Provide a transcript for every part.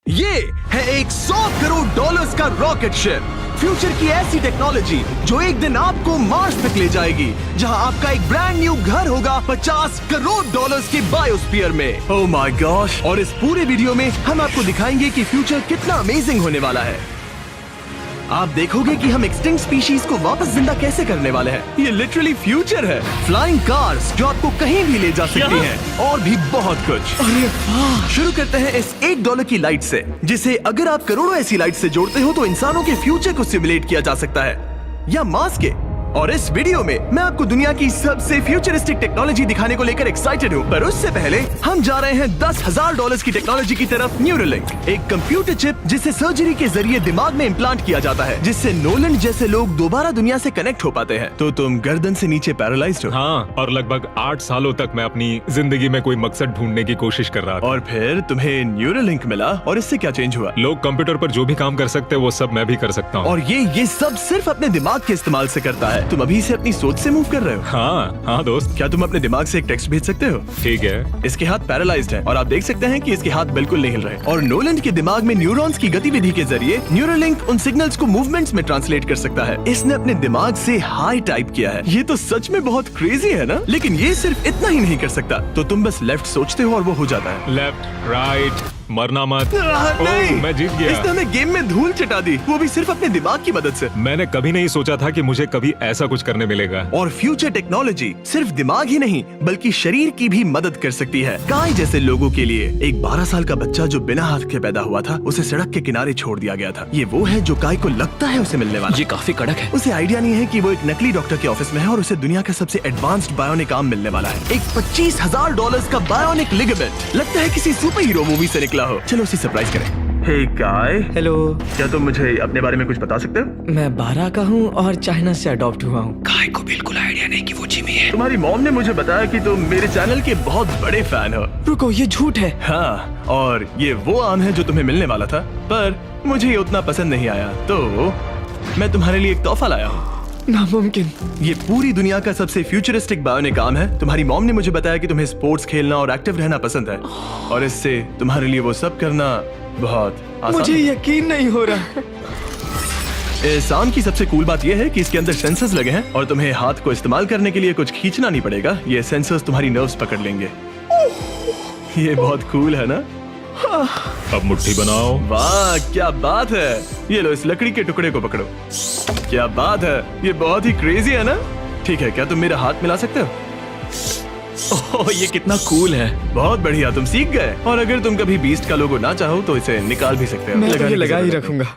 ये है एक 100 करोड़ डॉलर्स का रॉकेट शिप, फ्यूचर की ऐसी टेक्नोलॉजी जो एक दिन आपको मार्स तक ले जाएगी, जहां आपका एक ब्रांड न्यू घर होगा 50 करोड़ डॉलर्स की बायोस्फीयर में। Oh my gosh! और इस पूरे वीडियो में हम आपको दिखाएंगे कि फ्यूचर कितना अमेजिंग होने वाला है। आप देखोगे कि हम एक्सटिंक्ट स्पीशीज को वापस जिंदा कैसे करने वाले हैं। ये लिटरली फ्यूचर है। फ्लाइंग कार्स जो आपको कहीं भी ले जा सकती हैं, और भी बहुत कुछ। अरे वाह! शुरू करते हैं इस $1 की लाइट से, जिसे अगर आप करोड़ों ऐसी लाइट से जोड़ते हो तो इंसानों के फ्यूचर को सिमुलेट किया जा सकता है, या मार्स के। और इस वीडियो में मैं आपको दुनिया की सबसे फ्यूचरिस्टिक टेक्नोलॉजी दिखाने को लेकर एक्साइटेड हूँ। पर उससे पहले हम जा रहे हैं $10,000 की टेक्नोलॉजी की तरफ। न्यूरोलिंक, एक कंप्यूटर चिप जिसे सर्जरी के जरिए दिमाग में इम्प्लांट किया जाता है, जिससे नोलन जैसे लोग दोबारा दुनिया से कनेक्ट हो पाते हैं। तो तुम गर्दन से नीचे पैरालाइज्ड हो। हाँ, और लगभग 8 सालों तक मैं अपनी जिंदगी में कोई मकसद ढूंढने की कोशिश कर रहा था। और फिर तुम्हें न्यूरोलिंक मिला, और इससे क्या चेंज हुआ? लोग कंप्यूटर पर जो भी काम कर सकते हैं वो सब मैं भी कर सकता हूँ। और ये सब सिर्फ अपने दिमाग के इस्तेमाल से करता है। तुम अभी से अपनी सोच से मूव कर रहे हो। हाँ दोस्त। क्या तुम अपने दिमाग से एक टेक्स्ट भेज सकते हो? ठीक है। इसके हाथ पैरालाइज्ड हैं, और आप देख सकते हैं कि इसके हाथ बिल्कुल नहीं हिल रहे। और नोलन के दिमाग में न्यूरॉन्स की गतिविधि के जरिए न्यूरोलिंक उन सिग्नल्स को मूवमेंट्स में ट्रांसलेट कर सकता है। इसने अपने दिमाग से हाई टाइप किया है। ये तो सच में बहुत क्रेजी है ना? लेकिन ये सिर्फ इतना ही नहीं कर सकता। तो तुम बस लेफ्ट सोचते हो और वो हो जाता है। लेफ्ट, राइट, मरना मत। नहीं, मैं जीत गया। इसने हमें गेम में धूल चटा दी, वो भी सिर्फ अपने दिमाग की मदद से। मैंने कभी नहीं सोचा था कि मुझे कभी ऐसा कुछ करने मिलेगा। और फ्यूचर टेक्नोलॉजी सिर्फ दिमाग ही नहीं बल्कि शरीर की भी मदद कर सकती है। काय जैसे लोगों के लिए एक 12 साल का बच्चा जो बिना हाथ के पैदा हुआ था, उसे सड़क के किनारे छोड़ दिया गया था। ये वो है जो काय को लगता है उसे मिलने वाला। ये काफी कड़क है। उसे आइडिया नहीं है कि वो एक नकली डॉक्टर के ऑफिस में है और उसे दुनिया का सबसे एडवांस्ड बायोनिक आर्म मिलने वाला है। एक $25,000 का बायोनिक लिगामेंट, लगता है किसी सुपर हीरो मूवी से निकला हो। चलो उसे सरप्राइज करें। हे काय, हेलो। क्या तुम मुझे अपने बारे में कुछ बता सकते हो? मैं 12 का हूँ और चाइना से अडॉप्ट हुआ हूँ। काय को बिल्कुल आइडिया नहीं कि वो जिमी है। तुम्हारी मॉम ने मुझे बताया कि तुम मेरे चैनल के बहुत बड़े फैन हो। रुको, ये झूठ है। हाँ, और ये वो आम है जो तुम्हें मिलने वाला था, पर मुझे ये उतना पसंद नहीं आया, तो मैं तुम्हारे लिए एक तोहफा लाया हूँ। नामुमकिन। ये पूरी दुनिया का सबसे फ्यूचरिस्टिक बायोनिक आर्म है। तुम्हारी मॉम ने मुझे बताया कि तुम्हें स्पोर्ट्स खेलना और एक्टिव रहना पसंद है, और इससे तुम्हारे लिए वो सब करना बहुत आसान मुझे है। यकीन नहीं हो रहा। इस आर्म की सबसे कूल बात यह है कि इसके अंदर सेंसर्स लगे हैं, और तुम्हें हाथ को इस्तेमाल करने के लिए कुछ खींचना नहीं पड़ेगा। ये सेंसर्स तुम्हारी नर्व्स पकड़ लेंगे। ये बहुत कूल है ना? अब मुट्ठी बनाओ। वाह, क्या बात है! ये लो, इस लकड़ी के टुकड़े को पकड़ो। क्या बात है! ये बहुत ही क्रेजी है ना? ठीक है, क्या तुम मेरा हाथ मिला सकते हो? ओह, ये कितना कूल है। बहुत बढ़िया, तुम सीख गए। और अगर तुम कभी बीस्ट का लोगो ना चाहो तो इसे निकाल भी सकते हो। मैं तो लगाने ये की लगा ही जरूरत रखूंगा। नहीं।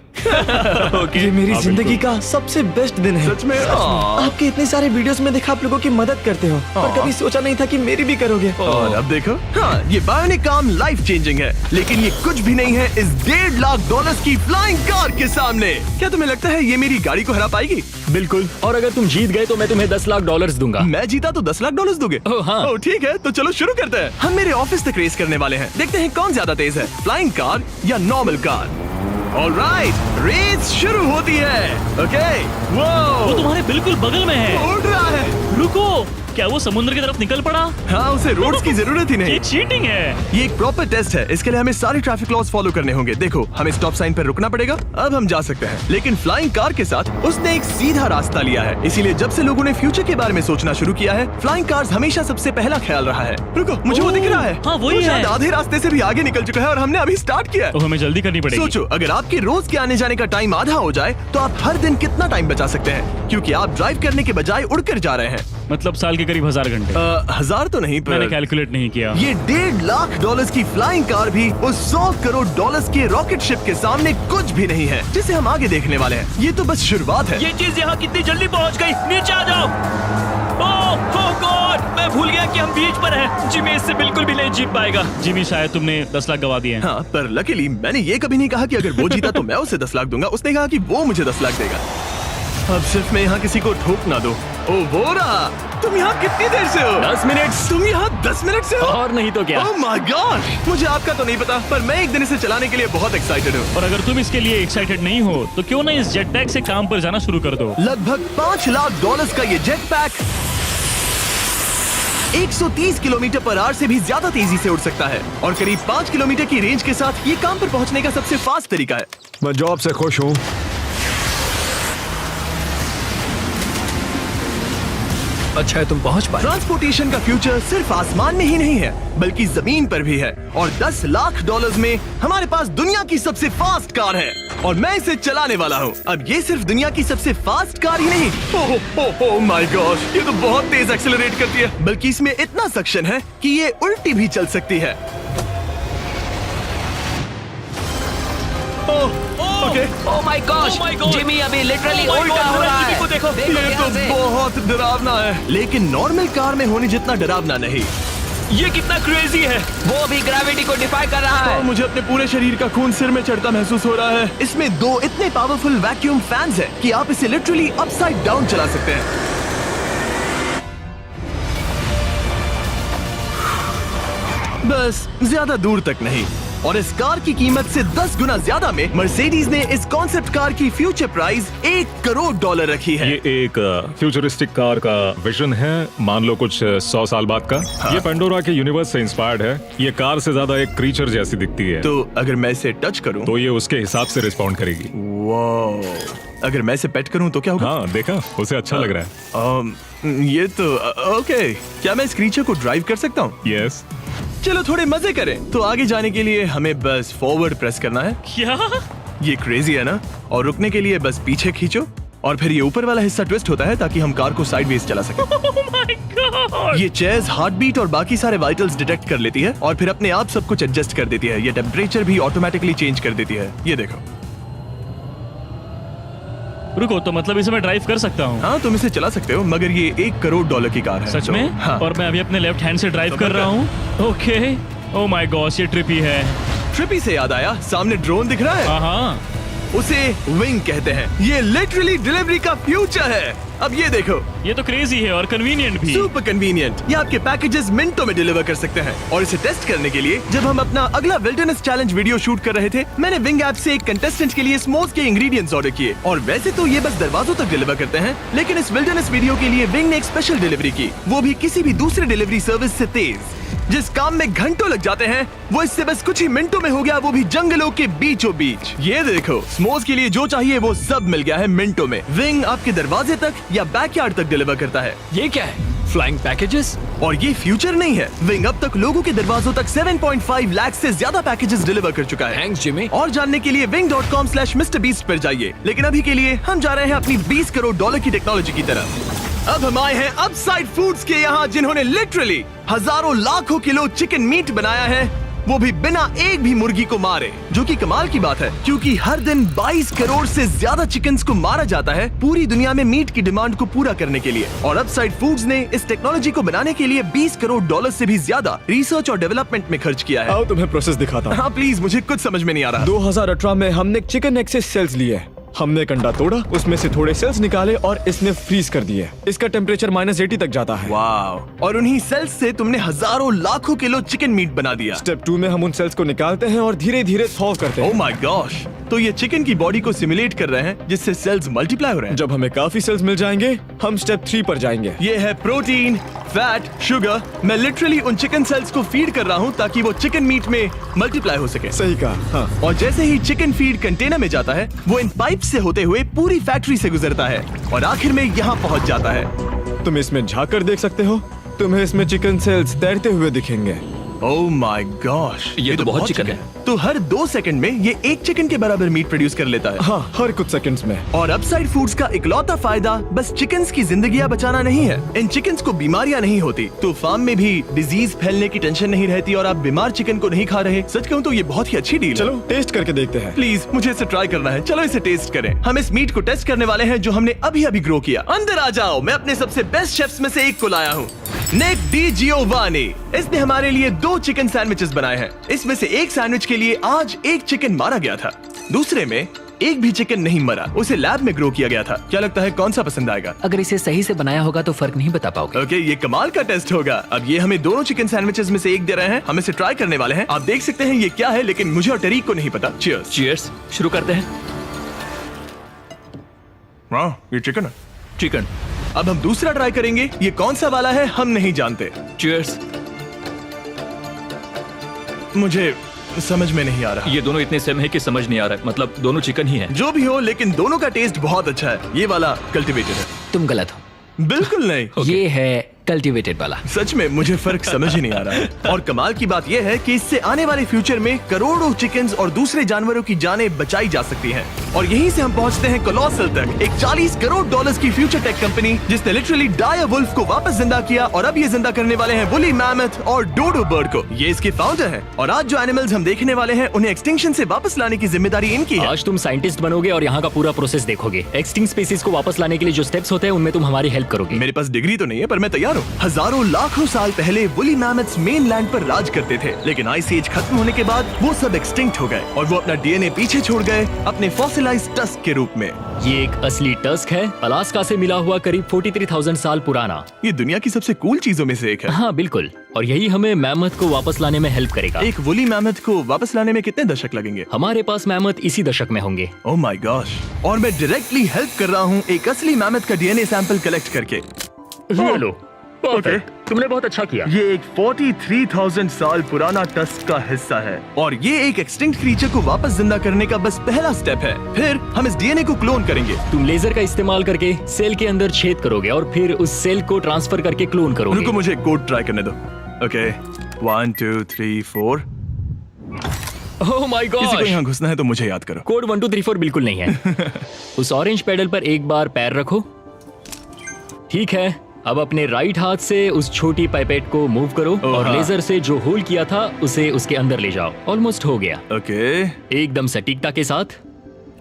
ये मेरी हाँ, जिंदगी बिल्कुल। का सबसे बेस्ट दिन है। सच में? आपके इतने सारे वीडियोस में देखा आप लोगों की मदद करते हो, पर कभी सोचा नहीं था कि मेरी भी करोगे। और अब देखो, हाँ, ये बायोनिक आर्म लाइफ चेंजिंग है, लेकिन ये कुछ भी नहीं है इस $1.5 की फ्लाइंग कार के सामने। क्या तुम्हें लगता है ये मेरी गाड़ी को हरा पाएगी? बिल्कुल। और अगर तुम जीत गए तो मैं तुम्हें $10 लाख दूंगा। मैं जीता तो $10 लाख दोगे? ओह, हाँ। ओह, ठीक है, तो चलो शुरू करते हैं। हम मेरे ऑफिस तक रेस करने वाले हैं। देखते हैं कौन ज्यादा तेज है, फ्लाइंग कार या नॉर्मल कार। ऑलराइट, रेस शुरू होती है। ओके, वो तुम्हारे बिल्कुल बगल में है। उड़ रहा है। रुको, क्या वो समुद्र की तरफ निकल पड़ा? हाँ, उसे रोड्स की जरूरत ही नहीं। ये चीटिंग है। ये एक प्रॉपर टेस्ट है। इसके लिए हमें सारे ट्रैफिक लॉज फॉलो करने होंगे। देखो, हमें स्टॉप साइन पर रुकना पड़ेगा। अब हम जा सकते हैं, लेकिन फ्लाइंग कार के साथ उसने एक सीधा रास्ता लिया है। इसीलिए जब से लोगों ने फ्यूचर के बारे में सोचना शुरू किया है, फ्लाइंग कार्स हमेशा सबसे पहला ख्याल रहा है। रुको, मुझे वो दिख रहा है। हाँ, वही वो शायद है। आधे रास्ते से भी आगे निकल चुका है, और हमने अभी स्टार्ट किया है। तो हमें जल्दी करनी पड़ेगी। सोचो, अगर आपके रोज के आने जाने का टाइम आधा हो जाए तो आप हर दिन कितना टाइम बचा सकते हैं, क्योंकि आप ड्राइव करने के बजाय उड़कर जा रहे हैं। मतलब साल के करीब 1000 घंटे। 1000 तो नहीं, मैंने पर कैलकुलेट नहीं किया। ये $1.5 लाख की फ्लाइंग कार भी उस $100 करोड़ के रॉकेट शिप के सामने कुछ भी नहीं है, जिसे हम आगे देखने वाले हैं। ये तो बस शुरुआत है। ये चीज यहाँ कितनी जल्दी पहुँच गई। नीचे आ जाओ। ओह गॉड, मैं भूल गया कि हम बीच पर हैं। जिमी इससे बिल्कुल भी नहीं जीत पाएगा। जिमी, शायद तुमने 10 लाख गवा दिए हैं। हाँ, पर लकीली मैंने ये कभी नहीं कहा कि अगर वो जीता तो मैं उसे 10 लाख दूंगा। उसने कहा कि वो मुझे 10 लाख देगा। अब सिर्फ मैं यहाँ किसी को ठोक ना दो। ओ, वो रहा। तुम यहाँ कितनी देर से हो? 10 मिनट। तुम यहाँ 10 मिनट से हो? और नहीं तो क्या। ओह माय गॉड, मुझे आपका तो नहीं पता, पर मैं एक दिन इसे चलाने के लिए बहुत एक्साइटेड हूँ। और अगर तुम इसके लिए एक्साइटेड नहीं हो तो क्यों ना इस जेट पैक से काम पर जाना शुरू कर दो। लगभग $5 लाख का ये jet pack 130 kilometre per hour से भी ज्यादा तेजी से उड़ सकता है और करीब 5 किलोमीटर की रेंज के साथ ये काम पर पहुंचने का सबसे फास्ट तरीका है। मैं जॉब से खुश हूँ। अच्छा है तुम पहुंच पाए। ट्रांसपोर्टेशन का फ्यूचर सिर्फ आसमान में ही नहीं है बल्कि जमीन पर भी है और 10 लाख डॉलर्स में हमारे पास दुनिया की सबसे फास्ट कार है और मैं इसे चलाने वाला हूँ। अब ये सिर्फ दुनिया की सबसे फास्ट कार ही नहीं, ओह माय गॉश, ये तो बहुत तेज एक्सेलरेट करती है, बल्कि इसमें इतना सक्शन है कि ये उल्टी भी चल सकती है। Okay, oh my gosh, Oh my God! Jimmy अभी लिटरली Oh my उल्टा God, हो रहा जिमी है। को देखो। ये ध्यान से। तो बहुत डरावना है, लेकिन नॉर्मल कार में होने जितना डरावना नहीं। ये कितना क्रेजी है। वो अभी ग्रेविटी को डिफाई कर रहा और है। मुझे अपने पूरे शरीर का खून सिर में चढ़ता महसूस हो रहा है। इसमें 2 इतने पावरफुल वैक्यूम फैंस हैं कि आप इसे लिटरली अपसाइड डाउन चला सकते हैं। बस ज्यादा दूर तक नहीं। और इस कार की कीमत से 10 गुना ज्यादा में मर्सिडीज ने इस कॉन्सेप्ट कार की फ्यूचर प्राइस $1 करोड़ रखी है। ये एक फ्यूचरिस्टिक कार का विजन है, मान लो कुछ 100 साल बाद का। ये पेंडोरा के यूनिवर्स से इंस्पायर्ड है। ये कार से ज्यादा एक क्रीचर जैसी दिखती है, तो अगर मैं इसे टच करूं तो ये उसके हिसाब से रिस्पॉन्ड करेगी। वाह, अगर मैं इसे पेट करूं तो क्या होगा? हाँ देखा, उसे अच्छा लग रहा है। ये तो ओके, क्या मैं इस क्रीचर को ड्राइव कर सकता हूँ? यस, चलो थोड़े मजे करें। तो आगे जाने के लिए हमें बस फॉरवर्ड प्रेस करना है। क्या? ये क्रेजी है ना? और रुकने के लिए बस पीछे खींचो और फिर ये ऊपर वाला हिस्सा ट्विस्ट होता है ताकि हम कार को साइडवेज चला सकें। Oh my God! ये चेयर्स हार्ट बीट और बाकी सारे वाइटल्स डिटेक्ट कर लेती है और फिर अपने आप सब कुछ एडजस्ट कर देती है। ये टेम्परेचर भी ऑटोमेटिकली चेंज कर देती है। ये देखो। रुको, तो मतलब इसे मैं ड्राइव कर सकता हूँ? हाँ, तुम इसे चला सकते हो, मगर ये $1 करोड़ की कार है। सच तो, में? हाँ। और मैं अभी अपने लेफ्ट हैंड से ड्राइव कर रहा हूँ। ओके, ओह माय गॉश, ये ट्रिपी है। ट्रिपी से याद आया, सामने ड्रोन दिख रहा है? हाँ, उसे विंग कहते हैं। ये लिटरली डिलीवरी का फ्यूचर है। अब ये देखो, ये तो क्रेजी है और कन्वीनियंट भी। Super convenient. ये आपके पैकेजेस मिनटों में डिलीवर कर सकते हैं। और इसे टेस्ट करने के लिए जब हम अपना अगला विल्डरनेस चैलेंज वीडियो शूट कर रहे थे, मैंने विंग ऐप से एक कंटेस्टेंट के लिए स्मोक के इंग्रेडिएंट्स ऑर्डर किए और वैसे तो ये बस दरवाजों तक डिलीवर करते हैं, लेकिन इस विल्डरनेस वीडियो के लिए विंग ने एक स्पेशल डिलीवरी की, वो भी किसी भी दूसरे डिलीवरी सर्विस से तेज। जिस काम में घंटों लग जाते हैं वो इससे बस कुछ ही मिनटों में हो गया, वो भी जंगलों के बीचों बीच। ये देखो, स्मोक्स के लिए जो चाहिए वो सब मिल गया है मिनटों में। विंग आपके दरवाजे तक या बैकयार्ड तक डिलीवर करता है। ये क्या है? Flying packages? और ये फ्यूचर नहीं है, विंग अब तक लोगों के दरवाजों तक 7.5 लाख से ज्यादा पैकेजेस डिलीवर कर चुका है। Thanks Jimmy. और जानने के लिए wing.com/MrBeast पर जाइए। लेकिन अभी के लिए हम जा रहे हैं अपनी $20 करोड़ की टेक्नोलॉजी की तरफ। अब हम आए हैं अपसाइड फूड्स के यहाँ, जिन्होंने लिटरली हजारों लाखों किलो चिकन मीट बनाया है, वो भी बिना एक भी मुर्गी को मारे, जो कि कमाल की बात है क्योंकि हर दिन 22 करोड़ से ज्यादा चिकन्स को मारा जाता है पूरी दुनिया में मीट की डिमांड को पूरा करने के लिए। और अपसाइड फूड्स ने इस टेक्नोलॉजी को बनाने के लिए $20 करोड़ से भी ज्यादा रिसर्च और डेवलपमेंट में खर्च किया है। आओ तुम्हें प्रोसेस दिखाता हूँ। हाँ प्लीज, मुझे कुछ समझ में नहीं आ रहा। 2018 में हमने चिकन एग से सेल्स लिए। हमने एक अंडा तोड़ा, उसमें से थोड़े सेल्स निकाले और इसमें फ्रीज कर दिए। इसका टेम्परेचर -80 तक जाता है। वाव! और उन्हीं सेल्स से तुमने हजारों लाखों किलो चिकन मीट बना दिया। स्टेप 2 में हम उन सेल्स को निकालते हैं और धीरे धीरे थॉव करते ओह हैं। My gosh! तो ये चिकन की बॉडी को सिमुलेट कर रहे हैं जिससे सेल्स मल्टीप्लाई हो रहे हैं। जब हमें काफी सेल्स मिल जाएंगे, हम स्टेप 3 पर जाएंगे। ये है प्रोटीन, फैट, शुगर। मैं लिटरली उन चिकन सेल्स को फीड कर रहा हूँ ताकि वो चिकन मीट में मल्टीप्लाई हो सके। सही कहा, हाँ। और जैसे ही चिकन फीड कंटेनर में जाता है, वो इन पाइप से होते हुए पूरी फैक्ट्री से गुजरता है और आखिर में यहाँ पहुँच जाता है। तुम इसमें झाँक कर देख सकते हो, तुम्हें इसमें चिकन सेल्स तैरते हुए दिखेंगे। Oh my gosh! ये तो बहुत चिकन है। तो हर 2 सेकंड में ये 1 चिकन के बराबर मीट प्रोड्यूस कर लेता है। हाँ, हर कुछ सेकंड्स में। और अपसाइड फूड्स का इकलौता फायदा बस चिकन्स की जिंदगियां बचाना नहीं है। इन चिकन्स को बीमारियां नहीं होती, तो फार्म में भी डिजीज फैलने की टेंशन नहीं रहती और आप बीमार चिकन को नहीं खा रहे। सच कहूँ तो ये बहुत ही अच्छी डील है। चलो टेस्ट करके देखते हैं। प्लीज, मुझे इसे ट्राई करना है। चलो इसे टेस्ट करें। हम इस मीट को टेस्ट करने वाले हैं जो हमने अभी अभी ग्रो किया। अंदर आ जाओ, मैं अपने सबसे बेस्ट शेफ्स में से एक को लाया हूँ, निक डी जियोवानी। इसने हमारे लिए 2 चिकन सैंडविचेस बनाए हैं। इसमें से एक सैंडविच के लिए आज 1 चिकन मारा गया था, दूसरे में एक भी चिकन नहीं मरा, उसे लैब में ग्रो किया गया था। क्या लगता है कौन सा पसंद आएगा? अगर इसे सही से बनाया होगा तो फर्क नहीं बता पाओगे। ओके, ये कमाल का टेस्ट होगा। अब ये हमें दोनों चिकन सैंडविचेस में से एक दे रहे हैं, हम इसे ट्राई करने वाले हैं। आप देख सकते हैं ये क्या है, लेकिन मुझे और टरीक को नहीं पता। चीयर्स। चीयर्स। शुरू करते हैं। वाह, ये चिकन है। चिकन। अब हम दूसरा ट्राई करेंगे। ये कौन सा वाला है हम नहीं जानते। चीयर्स। मुझे समझ में नहीं आ रहा। ये दोनों इतने सेम है कि समझ नहीं आ रहा है। मतलब दोनों चिकन ही है। जो भी हो, लेकिन दोनों का टेस्ट बहुत अच्छा है। ये वाला कल्टीवेटेड है। तुम गलत हो। बिल्कुल नहीं। ये है कल्टीवेटेड वाला। सच में मुझे फर्क समझ ही नहीं आ रहा है। और कमाल की बात यह है कि इससे आने वाले फ्यूचर में करोड़ों चिकन्स और दूसरे जानवरों की जानें बचाई जा सकती हैं। और यहीं से हम पहुंचते हैं कोलोसल तक, एक 40 करोड़ डॉलर्स की फ्यूचर टेक कंपनी जिसने लिटरली डायर वुल्फ को वापस जिंदा किया और अब ये जिंदा करने वाले हैं वुली मैमथ और डोडो बर्ड को। ये इसके फाउंडर हैं और आज जो एनिमल्स हम देखने वाले हैं उन्हें एक्सटिंक्शन से वापस लाने की जिम्मेदारी इनकी है। आज तुम साइंटिस्ट बनोगे और यहाँ का पूरा प्रोसेस देखोगे। एक्सटिंक्ट स्पीसीज को वापस लाने के लिए जो स्टेप्स होते हैं उनमें तुम हमारी हेल्प करोगे। मेरे पास डिग्री तो नहीं है पर मैं तैयार हूँ। हजारों लाखों साल पहले वुली मैमथ्स मेनलैंड पर राज करते थे, लेकिन आइस एज खत्म होने के बाद वो सब एक्सटिंक्ट हो गए और वो अपना डीएनए पीछे छोड़ गए अपने फॉसिलाइज्ड टस्क के रूप में। ये एक असली टस्क है, अलास्का से मिला हुआ, करीब 43,000 साल पुराना। ये दुनिया की सबसे कूल चीजों में से एक है। हाँ बिल्कुल, और यही हमें मैमथ को वापस लाने में हेल्प करेगा। एक वुली मैमथ को वापस लाने में कितने दशक लगेंगे? हमारे पास मैमथ इसी दशक में होंगे। Oh my gosh. और मैं डायरेक्टली हेल्प कर रहा हूँ एक असली मैमथ का डीएनए सैंपल कलेक्ट करके। ये लो, परफेक्ट, तुमने बहुत अच्छा किया। ये एक 43,000 साल पुराना टस्क का हिस्सा है और ये एक एक्सटिंक्ट क्रीचर को वापस जिंदा करने का बस पहला स्टेप है। फिर हम इस डीएनए को क्लोन करेंगे। तुम लेजर का इस्तेमाल करके सेल के अंदर छेद करोगे और फिर उस सेल को ट्रांसफर करके क्लोन करोगे। रुको, मुझे कोड ट्राई करने दो। ओके, 1 2 3 4। ओह माय किसी को गॉड, यहाँ घुसना है तो मुझे याद करो। कोड 1 2 3 4 बिल्कुल नहीं है। उस ऑरेंज पेडल पर एक बार पैर रखो। ठीक है, अब अपने राइट हाथ से उस छोटी पाइपेट को मूव करो और हाँ। लेजर से जो होल किया था उसे उसके अंदर ले जाओ। ऑलमोस्ट हो गया, ओके, एकदम सटीकता के साथ।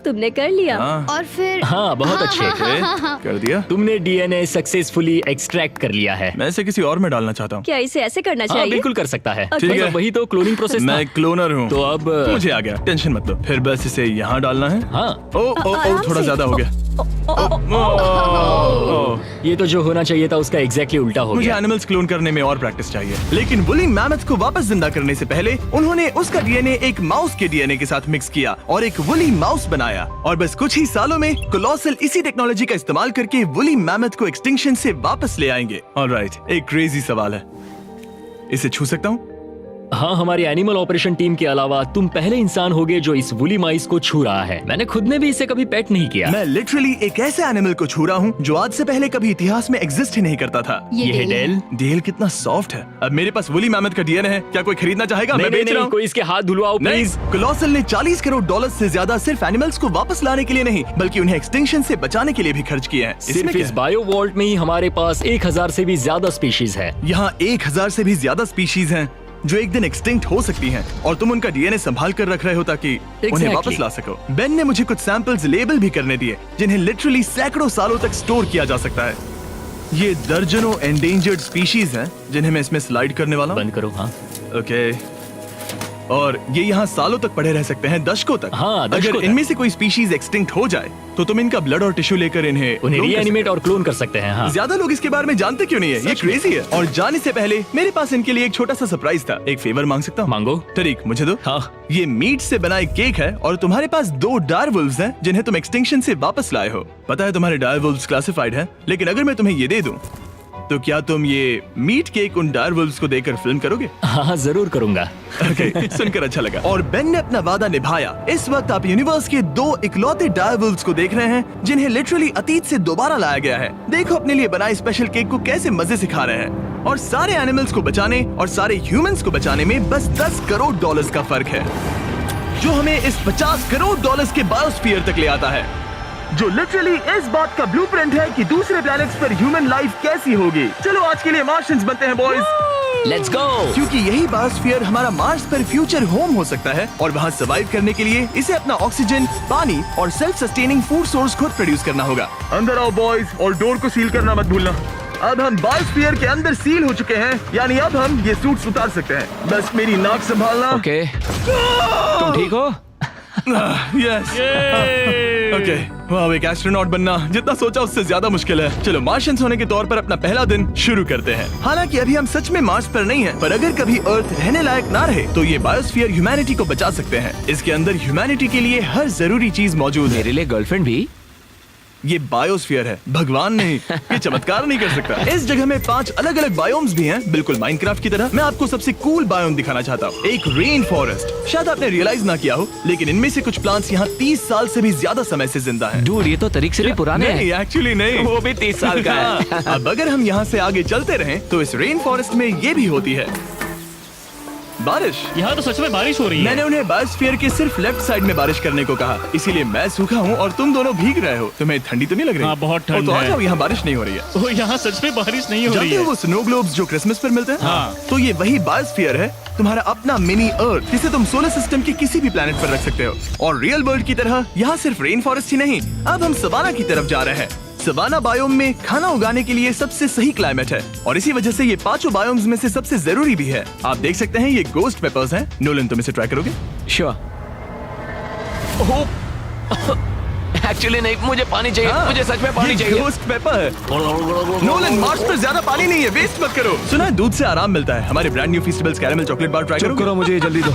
तुमने कर लिया। हाँ। और फिर हाँ बहुत अच्छे। ओके, कर दिया। तुमने डीएनए सक्सेसफुली एक्सट्रैक्ट कर लिया है। मैं इसे किसी और में डालना चाहता हूँ। क्या इसे ऐसे करना हाँ चाहिए? बिल्कुल कर सकता है। ठीक है। मतलब वही तो क्लोनिंग प्रोसेस था। मैं क्लोनर हूँ तो अब मुझे आ गया, टेंशन मत लो। फिर बस इसे यहाँ डालना है। हाँ, ओ ओ ओ, आराम थोड़ा से। ज्यादा हो गया। ये तो जो होना चाहिए था उसका एग्जैक्टली उल्टा हो मुझे गया। एनिमल्स क्लोन करने में और प्रैक्टिस चाहिए। लेकिन वुली मैमथ को वापस जिंदा करने से पहले उन्होंने उसका डीएनए एक माउस के डीएनए के साथ मिक्स किया और एक वुली माउस बनाया। और बस कुछ ही सालों में कोलोसल इसी टेक्नोलॉजी का इस्तेमाल करके वुली मैमथ को एक्सटिंक्शन से वापस ले आएंगे। ऑलराइट, एक क्रेजी सवाल है, इसे छू सकता हूँ? हाँ, हमारी एनिमल ऑपरेशन टीम के अलावा तुम पहले इंसान होगे जो इस वुली माइस को छू रहा है। मैंने खुद ने भी इसे कभी पेट नहीं किया। मैं लिटरली एक ऐसे एनिमल को छू रहा हूँ जो आज से पहले कभी इतिहास में एग्जिस्ट ही नहीं करता था। ये है डेल है। डेल। डेल कितना सॉफ्ट है। अब मेरे पास वुली मैमथ का डीएनए है, क्या कोई खरीदना चाहेगा? मैं बेच रहा हूँ। कोई इसके हाथ धुलवाओ नहीं, प्लीज। कोलोसल ने 40 करोड़ डॉलर से ज्यादा सिर्फ एनिमल्स को वापस लाने के लिए नहीं बल्कि उन्हें एक्सटिंक्शन से बचाने के लिए भी खर्च किए हैं। सिर्फ इस बायो वॉल्ट में ही हमारे पास 1000 से भी ज्यादा स्पीशीज है। यहाँ 1000 से भी ज्यादा स्पीशीज हैं जो एक दिन एक्सटिंक्ट हो सकती हैं और तुम उनका डीएनए संभाल कर रख रहे हो ताकि उन्हें Exactly. वापस ला सको। बेन ने मुझे कुछ सैंपल्स लेबल भी करने दिए जिन्हें लिटरली सैकड़ों सालों तक स्टोर किया जा सकता है। ये दर्जनों एंडेंजर्ड स्पीशीज हैं जिन्हें मैं इसमें स्लाइड करने वाला हूँ। बंद करो। हाँ ओके, और ये यहाँ सालों तक पड़े रह सकते हैं, दशकों तक। हाँ, दशकों अगर तक। इनमें से कोई स्पीशीज एक्सटिंक्ट हो जाए तो तुम इनका ब्लड और टिश्यू लेकर इन्हें उन्हें clone कर रीएनिमेट और क्लोन कर सकते हैं। हाँ, सकते। ज्यादा लोग इसके बारे में जानते क्यों नहीं है? ये क्रेजी है। और जाने से पहले मेरे पास इनके लिए एक छोटा सा सरप्राइज था। एक फेवर मांग सकता हूँ? मांगो। तरीक मुझे दो। हाँ। ये मीट से बना एक केक है और तुम्हारे पास 2 डायरवुल्व्स हैं जिन्हें तुम एक्सटिंक्शन से वापस लाए हो। पता है तुम्हारे डायरवुल्व्स क्लासिफाइड हैं, लेकिन अगर मैं तुम्हें ये दे दूं तो क्या तुम ये मीट केक उन डायरवुल्व्स को देकर फिल्म करोगे? हाँ जरूर करूंगा। Okay, सुनकर अच्छा लगा। और बेन ने अपना वादा निभाया। इस वक्त आप यूनिवर्स के 2 इकलौते डायरवुल्व्स को देख रहे हैं जिन्हें लिटरली अतीत से दोबारा लाया गया है। देखो अपने लिए बनाए स्पेशल केक को कैसे मजे से खा रहे हैं। और सारे एनिमल्स को बचाने और सारे ह्यूमंस को बचाने में बस 10 करोड़ डॉलर्स का फर्क है, जो हमें इस 50 करोड़ डॉलर्स के बायोस्फीयर तक ले आता है, जो लिटरली इस बात का ब्लूप्रिंट है कि दूसरे प्लैनेट्स पर ह्यूमन लाइफ कैसी होगी। चलो आज के लिए मार्शियंस बनते हैं बॉयज। Let's go. क्योंकि यही बायोस्फीयर हमारा मार्स पर फ्यूचर होम हो सकता है और वहाँ सर्वाइव करने के लिए इसे अपना ऑक्सीजन, पानी और सेल्फ सस्टेनिंग फूड सोर्स खुद प्रोड्यूस करना होगा। अंदर आओ बॉयज और डोर को सील करना मत भूलना। अब हम बायोस्फीयर के अंदर सील हो चुके हैं, यानी अब हम ये सूट्स उतार सकते हैं। बस मेरी नाक संभालना। ओके, तुम ठीक हो? यस। ओके, वाह, एक एस्ट्रोनॉट बनना जितना सोचा उससे ज्यादा मुश्किल है। चलो मार्शियंस होने के तौर पर अपना पहला दिन शुरू करते हैं। हालांकि अभी हम सच में मार्स पर नहीं हैं, पर अगर कभी अर्थ रहने लायक ना रहे तो ये बायोस्फीयर ह्यूमैनिटी को बचा सकते हैं। इसके अंदर ह्यूमैनिटी के लिए हर जरूरी चीज मौजूद है। मेरे लिए गर्लफ्रेंड भी? ये बायोस्फीयर है, भगवान नहीं, ये चमत्कार नहीं कर सकता। इस जगह में 5 अलग अलग बायोम्स भी हैं, बिल्कुल माइनक्राफ्ट की तरह। मैं आपको सबसे कूल बायोम दिखाना चाहता हूँ, एक रेन फॉरेस्ट। शायद आपने रियलाइज ना किया हो, लेकिन इनमें से कुछ प्लांट्स यहाँ 30 साल से भी ज्यादा समय से जिंदा हैं। डूड, ये तो तरीक से भी पुराने नहीं, हैं। एक्चुअली नहीं, वो भी 30 साल का है। हाँ, अब अगर हम यहाँ से आगे चलते रहें, तो इस रेन फॉरेस्ट में ये भी होती है बारिश। यहाँ तो सच में बारिश हो रही है। मैंने उन्हें बायोस्फीयर के सिर्फ लेफ्ट साइड में बारिश करने को कहा, इसीलिए मैं सूखा हूँ और तुम दोनों भीग रहे हो। तुम्हें ठंडी तो नहीं लग रही? हाँ, बहुत ठंड तो आ है। जाओ, यहाँ बारिश नहीं हो रही है। ओ, यहाँ सच में बारिश नहीं हो रही जानते हो है। वो स्नो ग्लोब्स जो क्रिसमस पर मिलते हैं? हाँ। तो ये वही बायोस्फीयर है, तुम्हारा अपना मिनी अर्थ, जिसे तुम सोलर सिस्टम के किसी भी प्लेनेट पर रख सकते हो। और रियल वर्ल्ड की तरह यहाँ सिर्फ रेन फॉरेस्ट ही नहीं, अब हम सवाना की तरफ जा रहे हैं। सवाना बायोम में खाना उगाने के लिए सबसे सही क्लाइमेट है और इसी वजह से ये 5 बायोम्स में से सबसे जरूरी भी है। आप देख सकते हैं ये गोस्ट पेपर्स हैं। नोलन, तुम इसे ट्राई करोगे? श्योर। एक्चुअली नहीं, मुझे पानी चाहिए। हाँ, मुझे सच में पानी ये चाहिए। गोस्ट पेपर है। नोलन, मार्स पर ज्यादा पानी नहीं है, वेस्ट मत करो। सुना है दूध से आराम मिलता है। हमारे brand new festivals caramel chocolate bar try चुप करोगे? करो, मुझे ये जल्दी दो।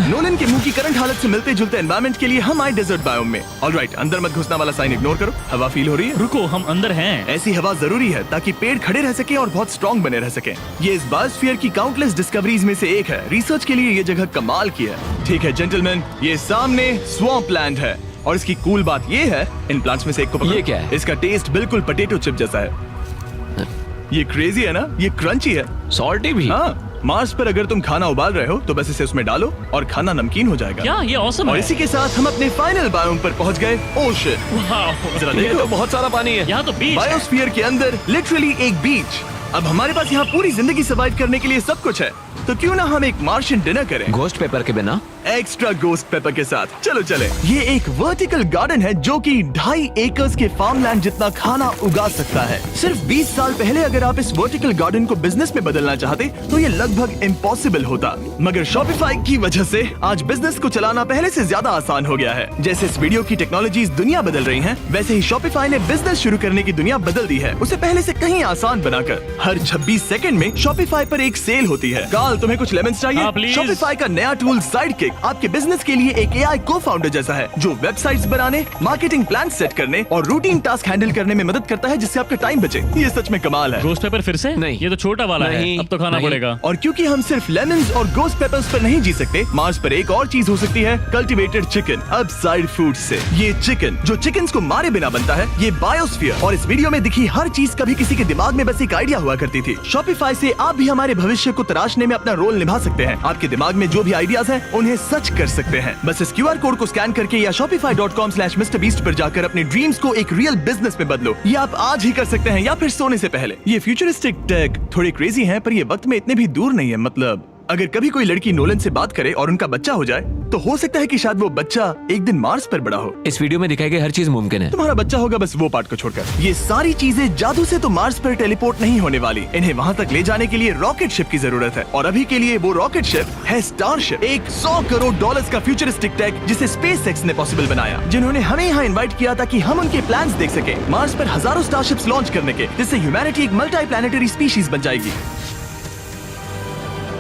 नोलन के मुंह की करंट हालत से मिलते जुलते एनवायरनमेंट के लिए हम आए डेजर्ट बायोम में। ऑलराइट, अंदर मत घुसना वाला साइन इग्नोर करो। हवा फील हो रही है? रुको, हम अंदर हैं। ऐसी हवा जरूरी है ताकि पेड़ खड़े रह सके और बहुत स्ट्रॉन्ग बने रह सके। ये इस बायोस्फीयर की काउंटलेस डिस्कवरीज में से एक है। रिसर्च के लिए ये जगह कमाल की है। ठीक है जेंटलमैन, ये सामने स्वैम्प लैंड है और इसकी कूल बात ये है, इन प्लांट्स में से एक को पकड़ो। ये क्या है? इसका टेस्ट बिल्कुल पोटैटो चिप जैसा है। ये क्रेजी है ना? ये क्रंची है। सॉल्टी भी। हाँ, मार्स पर अगर तुम खाना उबाल रहे हो तो बस इसे उसमें डालो और खाना नमकीन हो जाएगा। क्या ये ऑसम और है? इसी के साथ हम अपने फाइनल बायोम पर पहुंच गए, ओशन। वाह, जरा ये देखो, तो बहुत सारा पानी है। यहाँ तो बीच है। बायोस्फीयर के अंदर लिटरली एक बीच। अब हमारे पास यहाँ पूरी जिंदगी सर्वाइव करने के लिए सब कुछ है, तो क्यों ना हम एक मार्शियन डिनर करें गोस्ट पेपर के बिना। एक्स्ट्रा गोस्ट पेपर के साथ। चलो चले। ये एक वर्टिकल गार्डन है जो कि 2.5 एकर्स के फार्मलैंड जितना खाना उगा सकता है। सिर्फ 20 साल पहले अगर आप इस वर्टिकल गार्डन को बिजनेस में बदलना चाहते तो ये लगभग इम्पॉसिबल होता, मगर शॉपिफाई की वजह से आज बिजनेस को चलाना पहले से ज्यादा आसान हो गया है। जैसे इस वीडियो की टेक्नोलॉजीज दुनिया बदल रही हैं, वैसे ही शॉपिफाई ने बिजनेस शुरू करने की दुनिया बदल दी है, उसे पहले से कहीं आसान बनाकर। हर 26 सेकंड में शॉपिफाई पर एक सेल होती है। काल, तुम्हें कुछ लेमन्स चाहिए? हाँ, प्लीज। शॉपिफाई का नया टूल साइडकिक आपके बिजनेस के लिए एक AI को-फाउंडर जैसा है, जो वेबसाइट्स बनाने, मार्केटिंग प्लान सेट करने और रूटीन टास्क हैंडल करने में मदद करता है, जिससे आपका टाइम बचे। ये सच में कमाल है। गोस्ट पेपर फिर से? नहीं। ये तो छोटा वाला है, नहीं, अब तो खाना नहीं। पड़ेगा। और क्योंकि हम सिर्फ लेमन्स और गोस्ट पेपर्स पर नहीं जी सकते, मार्स पर एक और चीज हो सकती है, कल्टीवेटेड चिकन, अब साइड फूड से। ये चिकन जो चिकन्स को मारे बिना बनता है, ये बायोस्फीयर और इस वीडियो में दिखी हर चीज कभी किसी के दिमाग में बस एक आइडिया हुआ करती थी। शॉपिफाई से आप भी हमारे भविष्य को तराशने में अपना रोल निभा सकते हैं। आपके दिमाग में जो भी आइडियाज हैं, उन्हें सच कर सकते हैं। बस इस QR कोड को स्कैन करके या shopify.com/MrBeast पर जाकर अपने ड्रीम्स को एक रियल बिजनेस में बदलो। ये आप आज ही कर सकते हैं या फिर सोने से पहले। ये फ्यूचरिस्टिक टेक थोड़ी क्रेजी है, पर ये वक्त में इतने भी दूर नहीं है। मतलब अगर कभी कोई लड़की नोलन से बात करे और उनका बच्चा हो जाए, तो हो सकता है कि शायद वो बच्चा एक दिन मार्स पर बड़ा हो। इस वीडियो में दिखाई गई हर चीज मुमकिन है। तुम्हारा बच्चा होगा, बस वो पार्ट को छोड़कर। ये सारी चीजें जादू से तो मार्स पर टेलीपोर्ट नहीं होने वाली। इन्हें वहाँ तक ले जाने के लिए रॉकेट शिप की जरूरत है, और अभी के लिए वो रॉकेट शिप है स्टारशिप, एक $100 करोड़ का फ्यूचरिस्टिक टेक जिसे स्पेसएक्स ने पॉसिबल बनाया, जिन्होंने हमें यहाँ इन्वाइट किया ताकि हम उनके प्लान्स देख सके मार्स पर हजारों स्टारशिप्स लॉन्च करने के, जिससे ह्यूमैनिटी एक मल्टी प्लैनेटरी स्पीशीज बन जाएगी।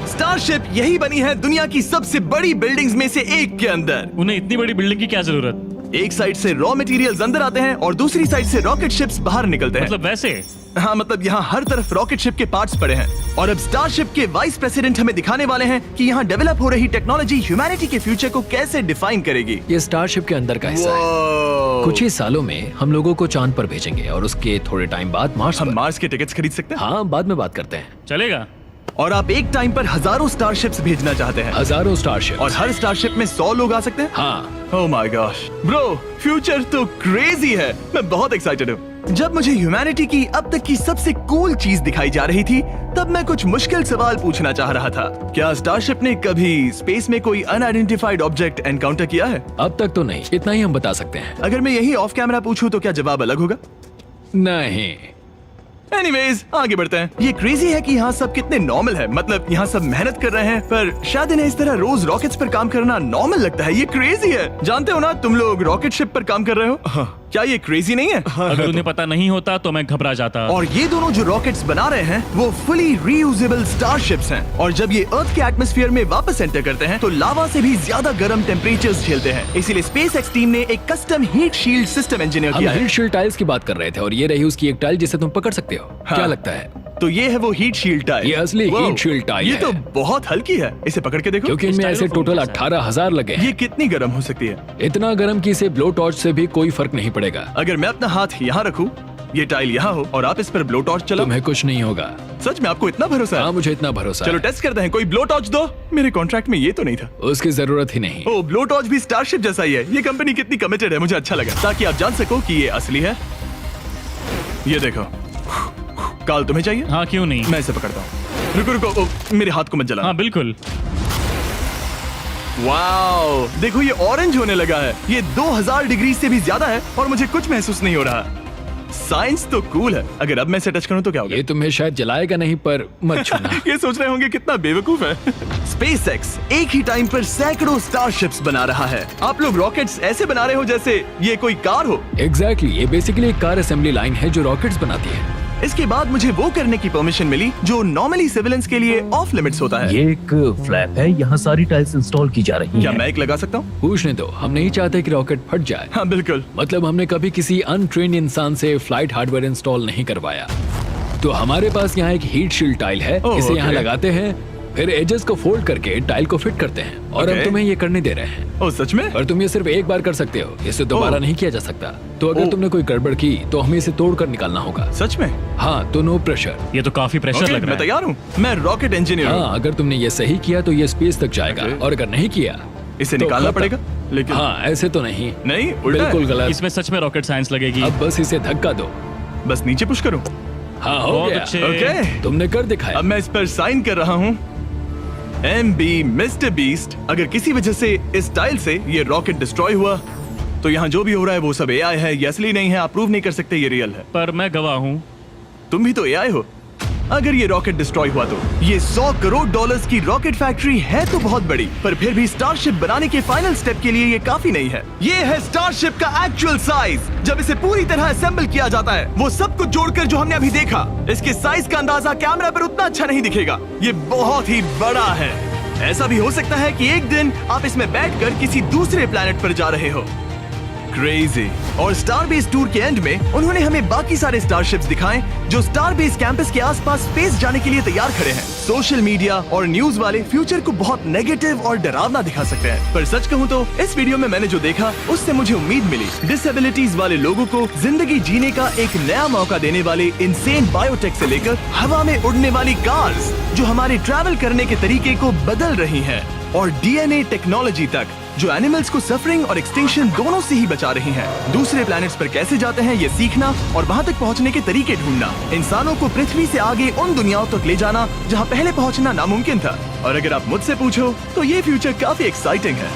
स्टारशिप यही बनी है दुनिया की सबसे बड़ी बिल्डिंग्स में से एक के अंदर। उन्हें इतनी बड़ी बिल्डिंग की क्या जरूरत? एक साइड से रॉ मटेरियल्स अंदर आते हैं और दूसरी साइड से रॉकेट शिप्स बाहर निकलते हैं। मतलब वैसे? हाँ, मतलब यहाँ हर तरफ रॉकेट शिप के पार्ट्स पड़े हैं। और अब स्टारशिप के वाइस प्रेसिडेंट हमें दिखाने वाले हैं कि यहाँ डेवलप हो रही टेक्नोलॉजी ह्यूमैनिटी के फ्यूचर को कैसे डिफाइन करेगी। ये स्टारशिप के अंदर का हिस्सा है। Wow! कुछ ही सालों में हम लोगों को चांद पर भेजेंगे और उसके थोड़े टाइम बाद मार्स हम पर। मार्स के टिकट्स खरीद सकते हैं। हाँ, बाद में बात करते हैं। चलेगा। और आप एक टाइम पर हजारों स्टारशिप्स भेजना चाहते हैं, हजारों स्टारशिप। और हर स्टारशिप में 100 लोग आ सकते हैं। हाँ, oh my gosh bro, future तो क्रेजी है। मैं बहुत एक्साइटेड हूँ। जब मुझे ह्यूमैनिटी की अब तक की सबसे कूल चीज दिखाई जा रही थी, तब मैं कुछ मुश्किल सवाल पूछना चाह रहा था। क्या स्टारशिप ने कभी स्पेस में कोई अनआइडेंटिफाइड ऑब्जेक्ट एनकाउंटर किया है? अब तक तो नहीं, इतना ही हम बता सकते हैं। अगर मैं यही ऑफ कैमरा पूछूं तो क्या जवाब अलग होगा? नहीं। एनीवेज, आगे बढ़ते हैं। ये क्रेजी है कि यहाँ सब कितने नॉर्मल है। मतलब यहाँ सब मेहनत कर रहे हैं, पर शायद इन्हें इस तरह रोज रॉकेट्स पर काम करना नॉर्मल लगता है। ये क्रेजी है। जानते हो ना, तुम लोग रॉकेट शिप पर काम कर रहे हो। क्या ये क्रेजी नहीं है? अगर उन्हें पता नहीं होता तो मैं घबरा जाता। और ये दोनों जो रॉकेट्स बना रहे हैं वो फुली रीयूजेबल स्टारशिप्स हैं और जब ये अर्थ के एटमॉस्फेयर में वापस एंटर करते हैं तो लावा से भी ज्यादा गर्म टेम्परेचर्स झेलते हैं। इसीलिए स्पेसएक्स टीम ने एक custom heat shield system engineer हम किया है। हीट शील्ड टाइल्स की बात कर रहे थे और ये रही उसकी एक टाइल जिसे तुम पकड़ सकते हो। हाँ। क्या लगता है? तो ये है वो हीट शील्ड टाइल। ये असली Wow, हीट शील्ड टाइल ये है। तो बहुत हल्की है, इसे पकड़ के देखो। क्योंकि इनमें ऐसे टोटल 18,000 लगे हैं। ये कितनी गर्म हो सकती है? इतना गर्म कि इसे ब्लो टॉर्च से भी कोई फर्क नहीं पड़ेगा। अगर मैं अपना हाथ यहाँ रखूं, ये टाइल यहाँ हो और आप इस पर ब्लो टॉर्च चलाओ, तुम्हें कुछ नहीं होगा। सच में आपको इतना भरोसा है? हाँ, मुझे इतना भरोसा चलो है। टेस्ट करते हैं। कोई ब्लो टॉर्च दो। मेरे कॉन्ट्रैक्ट में ये तो नहीं था। उसकी जरूरत ही नहीं। ओ, ब्लो टॉर्च भी स्टारशिप जैसा ही है। ये कंपनी कितनी कमिटेड है, मुझे अच्छा लगा, ताकि आप जान सको कि ये असली है। ये देखो, काल तुम्हें चाहिए? हाँ, क्यों नहीं। मैं इसे पकड़ता हूँ। रुको रुको, ओ, मेरे हाथ को मत जला। हाँ बिल्कुल। वाओ, देखो ये ऑरेंज होने लगा है। ये 2000 डिग्री से भी ज्यादा है और मुझे कुछ महसूस नहीं हो रहा। साइंस तो कूल है। अगर अब मैं इसे टच करूं तो क्या होगा? ये तुम्हें शायद जलाएगा नहीं, पर मत छूना। ये सोच रहे होंगे कितना बेवकूफ है। स्पेसएक्स एक ही टाइम पर सैकड़ों स्टारशिप्स बना रहा है। आप लोग रॉकेट्स ऐसे बना रहे हो जैसे ये कोई कार हो। एग्जैक्टली, ये बेसिकली एक कार असेंबली लाइन है जो रॉकेट्स बनाती है। इसके बाद मुझे वो करने की परमिशन मिली जो नॉर्मली सिविलियंस के लिए ऑफ लिमिट्स होता है। ये एक फ्लैप है, यहाँ सारी टाइल्स इंस्टॉल की जा रही क्या हैं। मैं एक लगा सकता हूँ? पूछने दो, हम नहीं चाहते कि रॉकेट फट जाए। हाँ बिल्कुल। मतलब हमने कभी किसी अनट्रेन्ड इंसान से फ्लाइट हार्डवेयर इंस्टॉल नहीं करवाया। तो हमारे पास यहाँ एक हीट शील्ड टाइल है। ओह, इसे यहाँ okay। लगाते हैं, फिर एजेस को फोल्ड करके टाइल को फिट करते हैं और हम Okay। तुम्हें ये करने दे रहे हैं। ओ सच में? पर तुम ये सिर्फ एक बार कर सकते हो, इसे दोबारा ओह। नहीं किया जा सकता। तो अगर ओह। तुमने कोई गड़बड़ की तो हमें इसे तोड़ कर निकालना होगा। सच में? हाँ, तो नो प्रेशर। ये तो काफी प्रेशर Okay, लग रहा मैं है। तैयार हूँ। मैं रॉकेट इंजीनियर हूँ। हाँ, अगर तुमने ये सही किया तो ये स्पेस तक जाएगा Okay। और अगर नहीं किया इसे तो निकालना खत्म। पड़ेगा। लेकिन हाँ, ऐसे तो नहीं। नहीं, उल्टा है। बिल्कुल गलत। इसमें सच में रॉकेट साइंस लगेगी। अब बस इसे धक्का दो। बस नीचे पुश करूँ। हाँ, हो बहुत गया। अच्छे। ओके, तुमने कर दिखाया। अब मैं इस पर साइन कर रहा हूँ। MB mister beast. अगर किसी वजह से इस टाइल से ये रॉकेट डिस्ट्रॉय हुआ तो यहाँ जो भी हो रहा है वो सब AI है, ये असली नहीं है। आप प्रूव नहीं कर सकते ये रियल है। पर मैं गवाह हूँ। तुम भी तो AI हो। अगर ये रॉकेट डिस्ट्रॉय हुआ तो ये $100 करोड़ की रॉकेट फैक्ट्री है तो बहुत बड़ी, पर फिर भी स्टारशिप बनाने के फाइनल स्टेप के लिए ये काफी नहीं है। ये है स्टारशिप का एक्चुअल साइज। जब इसे पूरी तरह असेंबल किया जाता है, वो सब कुछ जोड़कर जो हमने अभी देखा, इसके साइज का अंदाजा कैमरा पर उतना अच्छा नहीं दिखेगा। ये बहुत ही बड़ा है। ऐसा भी हो सकता है कि एक दिन आप इसमें बैठकर किसी दूसरे प्लेनेट पर जा रहे हो। क्रेजी। और स्टारबेस टूर के एंड में उन्होंने हमें बाकी सारे स्टारशिप्स दिखाए जो स्टारबेस कैंपस के आसपास स्पेस जाने के लिए तैयार खड़े हैं। सोशल मीडिया और न्यूज वाले फ्यूचर को बहुत नेगेटिव और डरावना दिखा सकते हैं, पर सच कहूँ तो इस वीडियो में मैंने जो देखा उससे मुझे उम्मीद मिली। डिसेबिलिटीज वाले लोगों को जिंदगी जीने का एक नया मौका देने वाले इंसेन बायोटेक से लेकर हवा में उड़ने वाली कार्स जो हमारे ट्रैवल करने के तरीके को बदल रही हैं, और DNA टेक्नोलॉजी तक जो एनिमल्स को सफरिंग और एक्सटिंक्शन दोनों से ही बचा रही हैं। दूसरे प्लैनेट्स पर कैसे जाते हैं ये सीखना और वहां तक पहुंचने के तरीके ढूंढना, इंसानों को पृथ्वी से आगे उन दुनियाओं तक ले जाना जहां पहले पहुंचना नामुमकिन था। और अगर आप मुझसे पूछो तो ये फ्यूचर काफी एक्साइटिंग है।